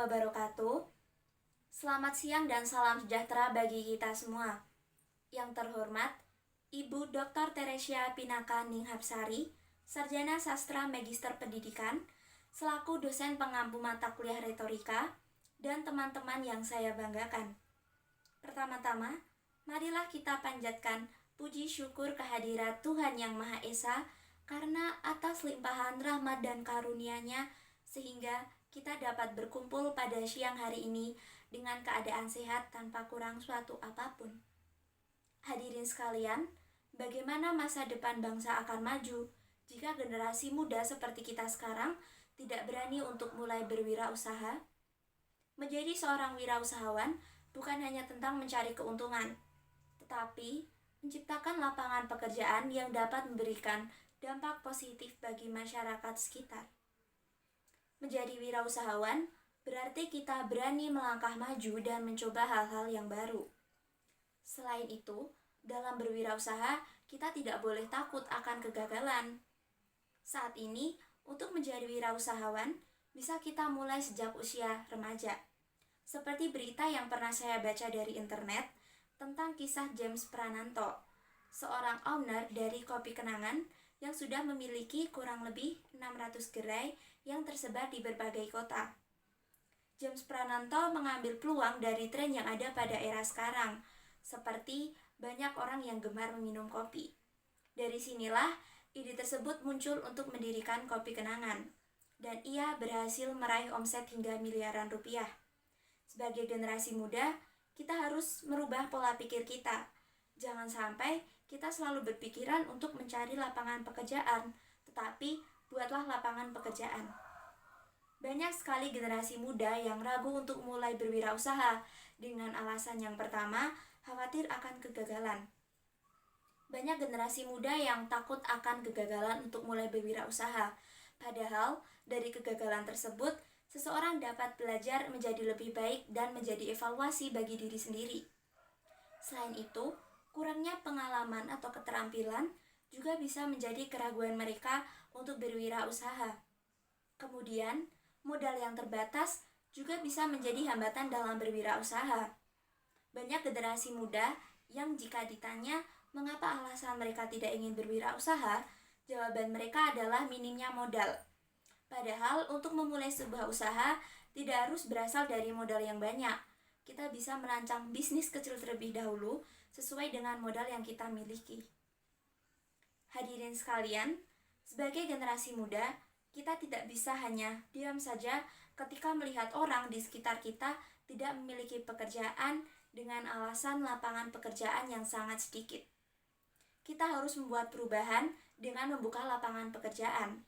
wabarakatuh. Selamat siang dan salam sejahtera bagi kita semua. Yang terhormat, Ibu Dr. Teresia Pinaka Ninghapsari, Sarjana Sastra Magister Pendidikan, selaku dosen pengampu mata kuliah retorika, dan teman-teman yang saya banggakan. Pertama-tama, marilah kita panjatkan puji syukur kehadirat Tuhan Yang Maha Esa karena atas limpahan rahmat dan karunia-Nya sehingga kita dapat berkumpul pada siang hari ini dengan keadaan sehat tanpa kurang suatu apapun. Hadirin sekalian, bagaimana masa depan bangsa akan maju jika generasi muda seperti kita sekarang tidak berani untuk mulai berwirausaha? Menjadi seorang wirausahawan bukan hanya tentang mencari keuntungan, tetapi menciptakan lapangan pekerjaan yang dapat memberikan dampak positif bagi masyarakat sekitar. Menjadi wirausahawan berarti kita berani melangkah maju dan mencoba hal-hal yang baru. Selain itu, dalam berwirausaha kita tidak boleh takut akan kegagalan. Saat ini, untuk menjadi wirausahawan bisa kita mulai sejak usia remaja. Seperti berita yang pernah saya baca dari internet tentang kisah James Prananto, seorang owner dari Kopi Kenangan yang sudah memiliki kurang lebih 600 gerai yang tersebar di berbagai kota. James Prananto mengambil peluang dari tren yang ada pada era sekarang, seperti banyak orang yang gemar meminum kopi. Dari sinilah ide tersebut muncul untuk mendirikan Kopi Kenangan, dan ia berhasil meraih omset hingga miliaran rupiah. Sebagai generasi muda, kita harus merubah pola pikir kita. Jangan sampai kita selalu berpikiran untuk mencari lapangan pekerjaan, tetapi buatlah lapangan pekerjaan. Banyak sekali generasi muda yang ragu untuk mulai berwirausaha dengan alasan yang pertama, khawatir akan kegagalan. Banyak generasi muda yang takut akan kegagalan untuk mulai berwirausaha. Padahal, dari kegagalan tersebut, seseorang dapat belajar menjadi lebih baik dan menjadi evaluasi bagi diri sendiri. Selain itu, kurangnya pengalaman atau keterampilan juga bisa menjadi keraguan mereka untuk berwirausaha. Kemudian, modal yang terbatas juga bisa menjadi hambatan dalam berwirausaha. Banyak generasi muda yang jika ditanya mengapa alasan mereka tidak ingin berwirausaha, jawaban mereka adalah minimnya modal. Padahal untuk memulai sebuah usaha tidak harus berasal dari modal yang banyak. Kita bisa merancang bisnis kecil terlebih dahulu sesuai dengan modal yang kita miliki. Hadirin sekalian, sebagai generasi muda, kita tidak bisa hanya diam saja ketika melihat orang di sekitar kita tidak memiliki pekerjaan dengan alasan lapangan pekerjaan yang sangat sedikit. Kita harus membuat perubahan dengan membuka lapangan pekerjaan.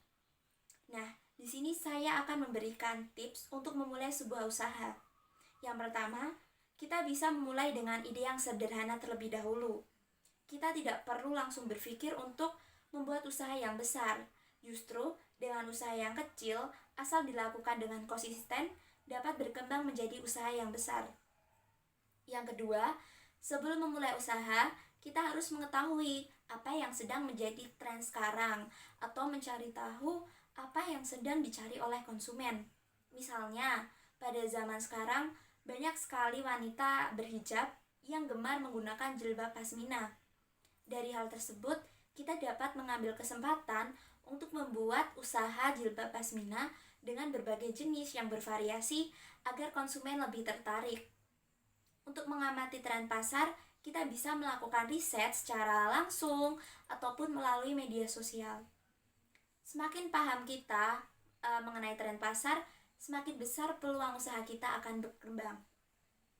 Nah, di sini saya akan memberikan tips untuk memulai sebuah usaha. Yang pertama, kita bisa memulai dengan ide yang sederhana terlebih dahulu. Kita tidak perlu langsung berpikir untuk membuat usaha yang besar. Justru, dengan usaha yang kecil, asal dilakukan dengan konsisten, dapat berkembang menjadi usaha yang besar. Yang kedua, sebelum memulai usaha, kita harus mengetahui apa yang sedang menjadi tren sekarang, atau mencari tahu apa yang sedang dicari oleh konsumen. Misalnya, pada zaman sekarang, banyak sekali wanita berhijab yang gemar menggunakan jilbab pasmina. Dari hal tersebut, kita dapat mengambil kesempatan untuk membuat usaha jilbab pasmina dengan berbagai jenis yang bervariasi agar konsumen lebih tertarik. Untuk mengamati tren pasar, kita bisa melakukan riset secara langsung ataupun melalui media sosial. Semakin paham kita mengenai tren pasar, semakin besar peluang usaha kita akan berkembang.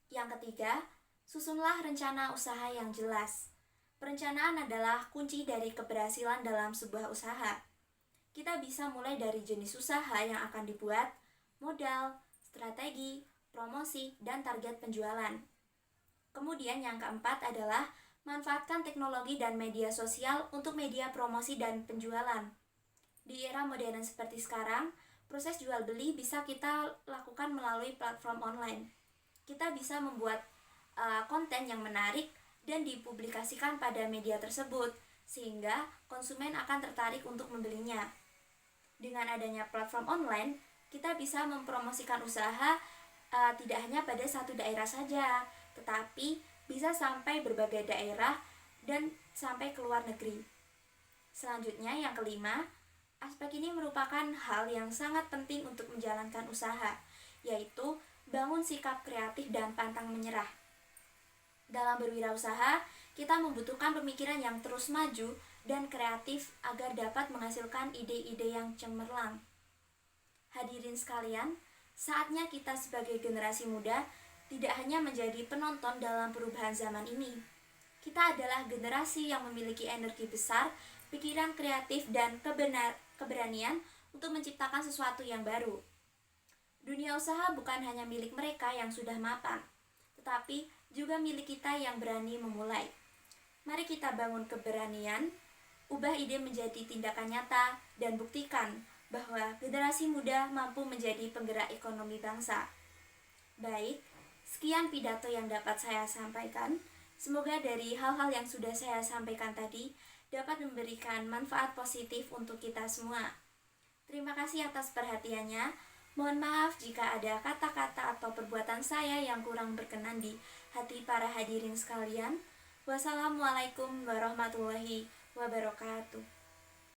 Yang ketiga, susunlah rencana usaha yang jelas. Perencanaan adalah kunci dari keberhasilan dalam sebuah usaha. Kita bisa mulai dari jenis usaha yang akan dibuat, modal, strategi, promosi, dan target penjualan. Kemudian yang keempat adalah manfaatkan teknologi dan media sosial untuk media promosi dan penjualan. Di era modern seperti sekarang, proses jual beli bisa kita lakukan melalui platform online. Kita bisa membuat konten yang menarik dan dipublikasikan pada media tersebut, sehingga konsumen akan tertarik untuk membelinya. Dengan adanya platform online, kita bisa mempromosikan usaha tidak hanya pada satu daerah saja, tetapi bisa sampai berbagai daerah dan sampai ke luar negeri. Selanjutnya yang kelima, aspek ini merupakan hal yang sangat penting untuk menjalankan usaha, yaitu bangun sikap kreatif dan pantang menyerah. Dalam berwirausaha, kita membutuhkan pemikiran yang terus maju dan kreatif agar dapat menghasilkan ide-ide yang cemerlang. Hadirin sekalian, saatnya kita sebagai generasi muda tidak hanya menjadi penonton dalam perubahan zaman ini. Kita adalah generasi yang memiliki energi besar, pikiran kreatif, dan keberanian untuk menciptakan sesuatu yang baru. Dunia usaha bukan hanya milik mereka yang sudah mapan, tetapi juga milik kita yang berani memulai. Mari kita bangun keberanian, ubah ide menjadi tindakan nyata, dan buktikan bahwa generasi muda mampu menjadi penggerak ekonomi bangsa. Baik, sekian pidato yang dapat saya sampaikan. Semoga dari hal-hal yang sudah saya sampaikan tadi dapat memberikan manfaat positif untuk kita semua. Terima kasih atas perhatiannya. Mohon maaf jika ada kata-kata atau perbuatan saya yang kurang berkenan di hati para hadirin sekalian. Wassalamualaikum warahmatullahi wabarakatuh.